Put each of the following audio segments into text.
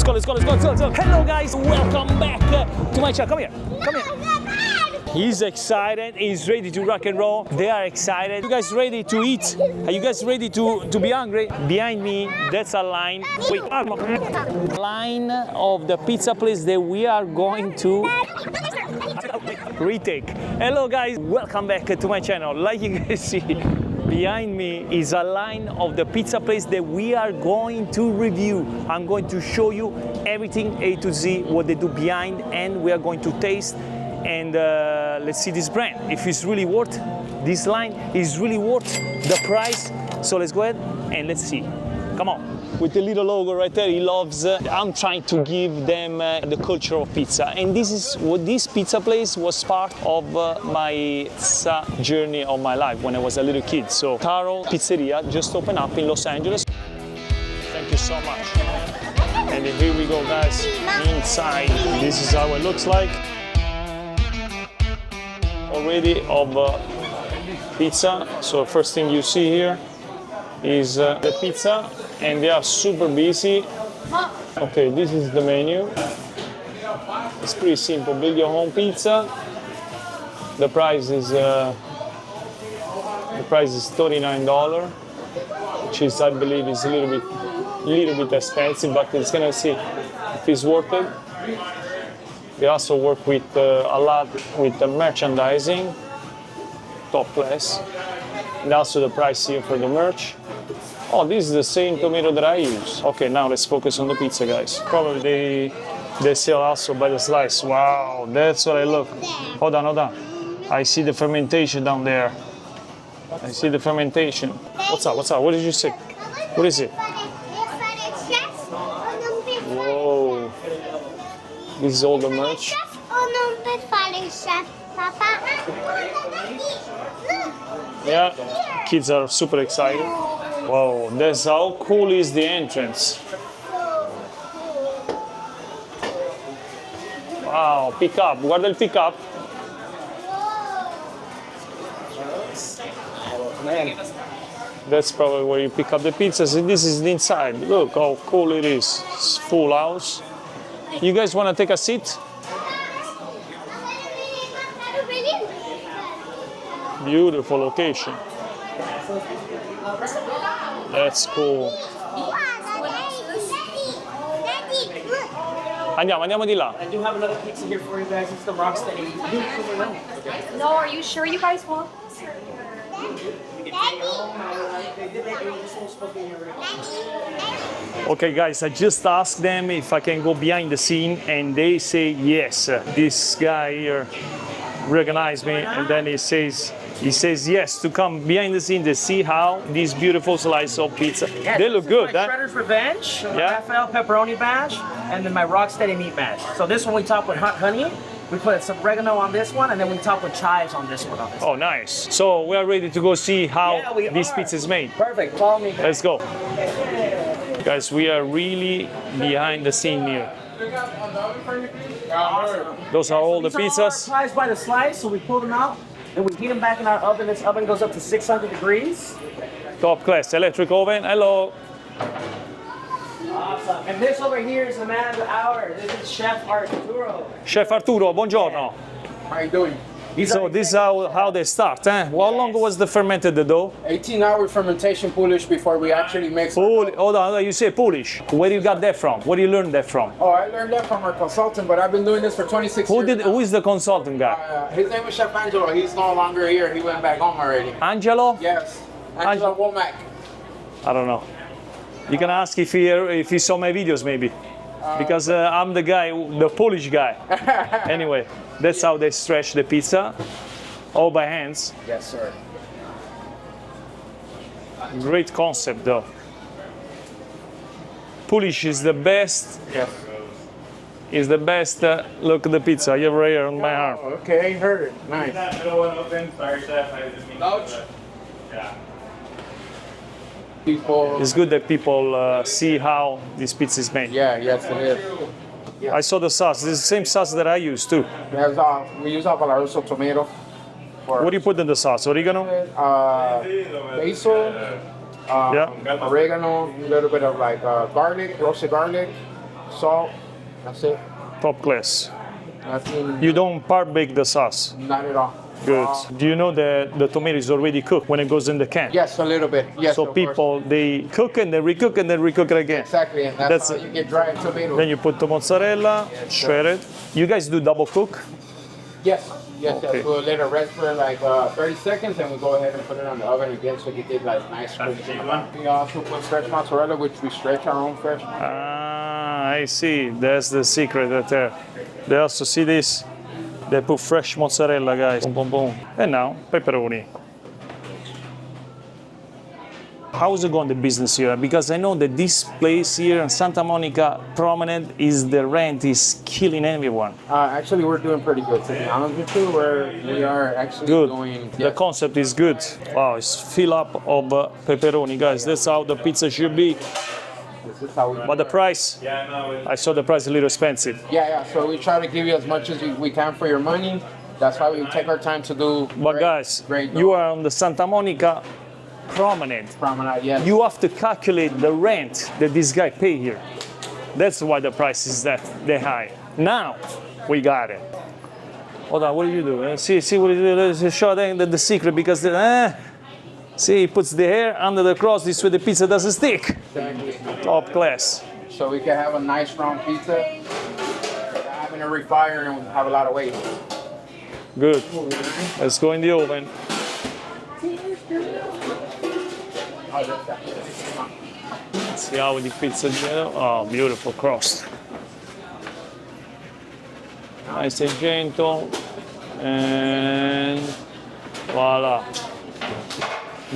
Let's go, let's go, let's go, let's go, let's go. Hello guys, welcome back to my channel. Come here, come here. He's excited, he's ready to rock and roll. They are excited. You guys ready to eat? Are you guys ready to be hungry? Behind me, that's a line. Wait, line of the pizza place that we are going to retake. Hello guys, welcome back to my channel. Like you guys see, behind me is a line of the pizza place that we are going to review. I'm going to show you everything A to Z, what they do behind, and we are going to taste. And let's see this brand, if it's really worth, this line is really worth the price. So let's go ahead and let's see. Come on. With the little logo right there, he loves, I'm trying to give them the culture of pizza. And this is what this pizza place was part of my pizza journey of my life when I was a little kid. So Taro Pizzeria just opened up in Los Angeles. Thank you so much. And here we go guys, inside. This is how it looks like. Already of pizza. So first thing you see here is the pizza, and they are super busy. Okay, this is the menu. It's pretty simple. Build your home pizza. The price is $39, which is, I believe, is a little bit expensive, but it's gonna see if it's worth it. They also work with a lot with the merchandising, top class, and also the price here for the merch. Oh, this is the same tomato that I use. Okay, now let's focus on the pizza, guys. Probably they sell also by the slice. Wow, that's what I look. Hold on, hold on. I see the fermentation down there. I see the fermentation. What's up? What's up? What did you say? What is it? Whoa. This is all the merch. Yeah, kids are super excited. Wow, that's how cool is the entrance. Wow, pick up. Guarda il pick up. That's probably where you pick up the pizzas. And this is the inside. Look how cool it is. It's full house. You guys want to take a seat? Beautiful location. That's cool. Andiamo di là. I do have another pizza here for you guys. It's the Rocksteady. No, are you sure you guys want? Okay guys, I just asked them if I can go behind the scene and they say yes. This guy here recognized me and then he says yes to come behind the scene to see how these beautiful slices of pizza. Yeah, they look good, my Shredder's Revenge, Raphael pepperoni bash, and then my Rocksteady meat bash. So this one we top with hot honey. We put some oregano on this one, and then we top with chives on this one. Oh, nice. So we are ready to go see how this pizza is made. Perfect. Follow me, guys. Let's go. Guys, we are really behind the scene here. Awesome. Those are all the These are pizzas. all by the slice, so we pull them out, and we heat them back in our oven. This oven goes up to 600 degrees. Top class electric oven. Hello. Awesome. And this over here is the man of the hour. This is Chef Arturo. Chef Arturo, buongiorno. How you doing? So this is how they start, eh? How long was the fermented the dough? 18-hour fermentation Polish before we actually make some. Hold on, you say Polish. Where you got that from? Where you learned that from? Oh, I learned that from our consultant, but I've been doing this for 26 years. Who is the consultant guy? His name is Chef Angelo. He's no longer here. He went back home already. Angelo? Yes. Angelo Womack. I don't know. You can ask if he saw my videos maybe. Because I'm the guy, the Polish guy. Anyway, that's how they stretch the pizza. All by hands. Yes, sir. Great concept though. Polish is the best. Yes. Is the best. Look at the pizza. You have right here on my arm. Okay, heard it. Nice. That middle one open. Sorry, Chef. I just mean yeah. People. It's good that people see how this pizza is made. Yeah, yes, it is. Yeah. I saw the sauce. This is the same sauce that I use too. There's, we use Valoroso tomato. What do you put in the sauce? Oregano? Basil, Yeah. oregano, a little bit of like garlic, roasted garlic, salt. That's it. Top class. Nothing. You don't part bake the sauce. Not at all. Good. Do you know that the tomato is already cooked when it goes in the can? Yes, a little bit. Yes. So of people, course. they cook and they recook and then recook it again. Exactly, and that's how you get dry tomato. Then you put the mozzarella, shred it. You guys do double cook? Yes. Yes. Okay. Yes. We'll let it rest for like 30 seconds, and we go ahead and put it on the oven again so you get like nice crispy. We also put fresh mozzarella, which we stretch our own fresh. Ah, I see. That's the secret right there. They also see this. They put fresh mozzarella, guys. Boom, boom, boom. And now, pepperoni. How is it going, the business here? Because I know that this place here in Santa Monica, Promenade, the rent is killing everyone. Actually, we're doing pretty good. To be honest with you, we are actually Good. going. The Yes. concept is good. Wow, it's fill up of pepperoni, guys. That's how the pizza should be. This is how we. But the price, Yeah, no, I saw the price a little expensive. Yeah. So we try to give you as much as we can for your money. That's why we take our time to do. But guys, great you are on the Santa Monica Promenade. promenade. Yes. You have to calculate the rent that this guy pay here. That's why the price is that high. Now we got it. Hold on, what do you do? See what you do? Let's show them the secret because see, he puts the hair under the cross. This way the pizza doesn't stick. Exactly. Top class. So we can have a nice round pizza. Without having a refire and have a lot of weight. Good. Let's go in the oven. See how the pizza gelo. Oh, beautiful crust. Nice and gentle. And voila.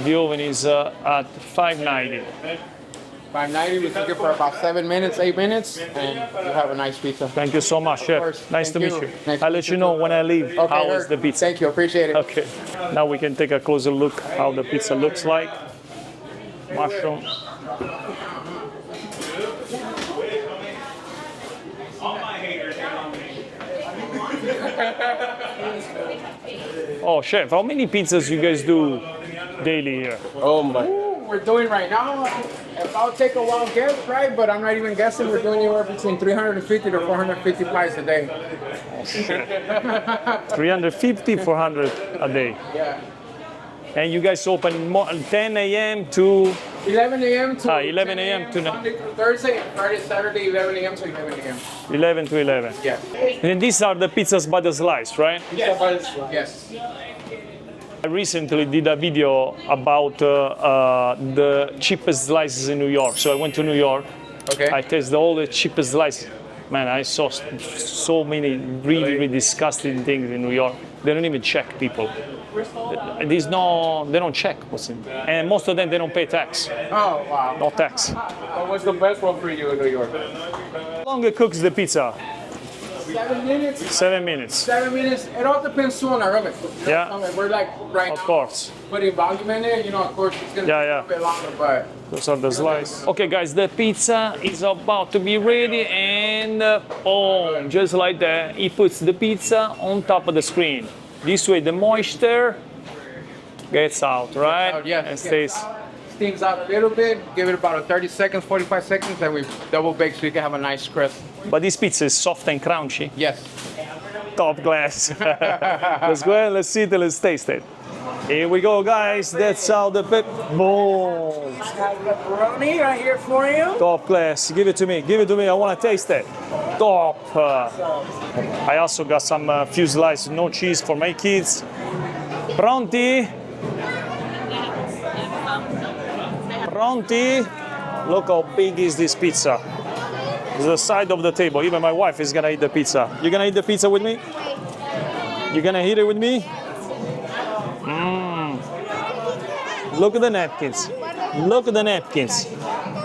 The oven is at 590. 590, we cook it for about 7 minutes, 8 minutes, and you have a nice pizza. Thank you so much, chef. course. Nice to Thank meet you. you. Nice I'll to let meet you you know too. when I leave how is Eric. the pizza. Thank you, appreciate it. Okay. Now we can take a closer look how the pizza looks like. Mushroom. Oh, chef, how many pizzas you guys do daily here? Oh my. We're doing right now, if I'll take a wild guess, right, but I'm not even guessing, we're doing anywhere between 350 to 450 pies a day. 350, 400 a day. Yeah. And you guys open 10 a.m. to 11 a.m. to 11 a.m. to Monday through Thursday, and Friday, Saturday, 11 a.m. to 11 a.m. 11 to 11. Yeah. And these are the pizzas by the slice, right? Yes. I recently did a video about the cheapest slices in New York. So I went to New York. Okay. I tasted all the cheapest slices. Man, I saw so many really disgusting things in New York. They don't even check people. They don't check what's in. And most of them, they don't pay tax. Oh, wow. No tax. What's the best one for you in New York? How long it cooks the pizza? 7 minutes. 7 minutes. 7 minutes. It all depends too on our oven. Yeah. I mean, we're like right Of now course. putting volume in there. You know, of course, it's gonna Yeah, take a bit longer, but Those are the slices. Okay, guys, the pizza is about to be ready, and boom, just like that, he puts the pizza on top of the screen. This way, the moisture gets out, right? yes, And stays. steams out a little bit. Give it about 30 seconds, 45 seconds, and we double bake so you can have a nice crisp. But this pizza is soft and crunchy. Yes. Top class. Let's go ahead, let's see it, and let's taste it. Here we go, guys. That's how the boom. Pepperoni right here for you. Top class. Give it to me. Give it to me. I want to taste it. Top. I also got some few slices, no cheese for my kids. Pronti? Pronti? Look how big is this pizza. It's the side of the table. Even my wife is gonna eat the pizza. You gonna eat the pizza with me? You gonna eat it with me? Look at the napkins. Look at the napkins.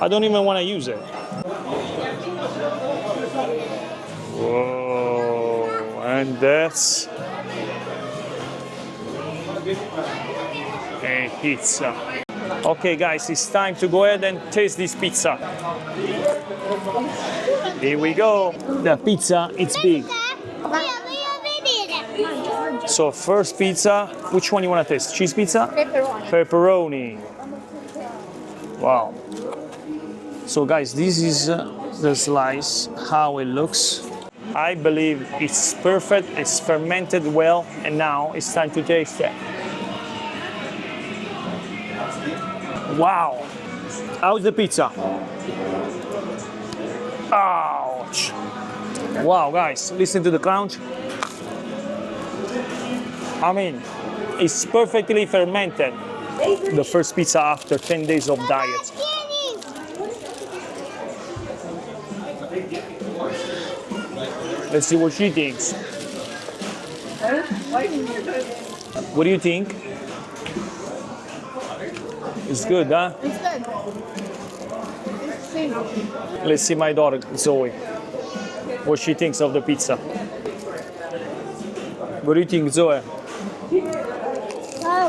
I don't even want to use it. Whoa, and that's a pizza. Okay, guys, it's time to go ahead and taste this pizza. Here we go. The pizza, it's big. So first pizza, which one you want to taste? Cheese pizza? Pepperoni. Pepperoni. Wow. So guys, this is the slice, how it looks. I believe it's perfect, it's fermented well, and now it's time to taste it. Wow! How's the pizza? Ouch! Wow, guys, listen to the crunch. I mean, it's perfectly fermented. The first pizza after 10 days of diet. Let's see what she thinks. What do you think? It's good, huh? It's good. It's simple. Let's see my daughter, Zoe, what she thinks of the pizza. What do you think, Zoe? Oh,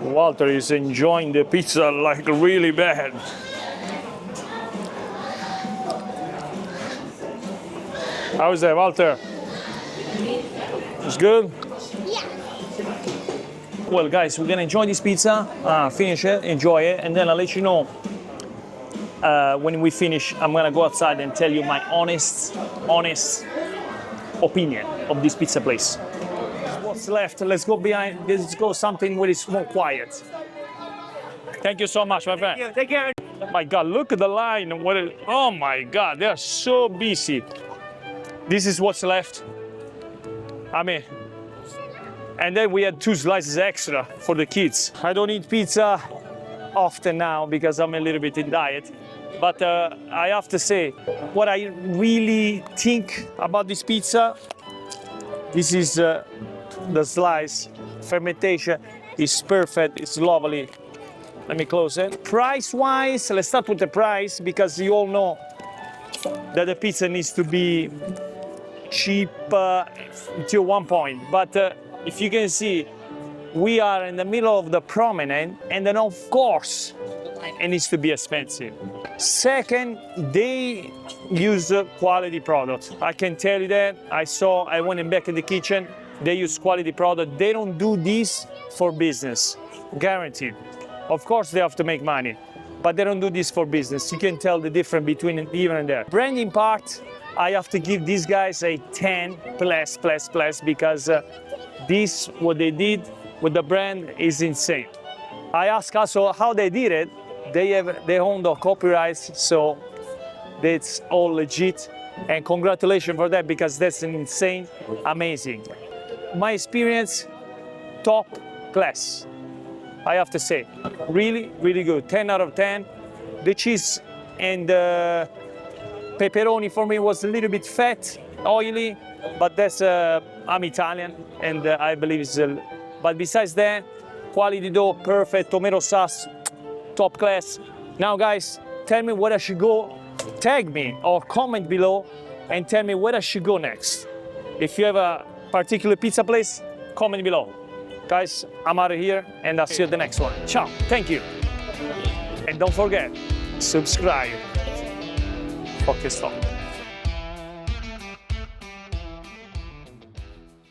good. Walter is enjoying the pizza like really bad. How is that, Walter? It's good? Yeah. Well, guys, we're gonna enjoy this pizza, finish it, enjoy it, and then I'll let you know when we finish. I'm gonna go outside and tell you my honest opinion of this pizza place. What's left? Let's go behind. Let's go something where it's more quiet. Thank you so much, my friend. Yeah, take care. My God, look at the line. Oh my God, they are so busy. This is what's left. I mean, and then we had 2 slices extra for the kids. I don't eat pizza often now because I'm a little bit in diet. But I have to say, what I really think about this pizza, this is the slice. Fermentation is perfect, it's lovely. Let me close it. Price-wise, let's start with the price because you all know that the pizza needs to be cheap to one point. But if you can see, we are in the middle of the promenade, and then of course, it needs to be expensive. Second, they use quality product. I can tell you that. I went back in the kitchen, they use quality product. They don't do this for business, guaranteed. Of course, they have to make money, but they don't do this for business. You can tell the difference between even and there. Branding part, I have to give these guys a 10 plus because this, what they did with the brand is insane. I asked also how they did it. They own the copyrights, so that's all legit. And congratulations for that because that's an insane, amazing. My experience, top class. I have to say, really, really good. 10 out of 10. The cheese and the pepperoni for me was a little bit fat, oily, but that's, I'm Italian and I believe it's, but besides that, quality dough, perfect, tomato sauce, top class. Now guys, tell me where I should go, tag me or comment below and tell me where I should go next. If you have a particular pizza place, comment below. Guys, I'm out of here and I'll see you at the next one. Ciao, thank you. And don't forget, subscribe. Fuck stop.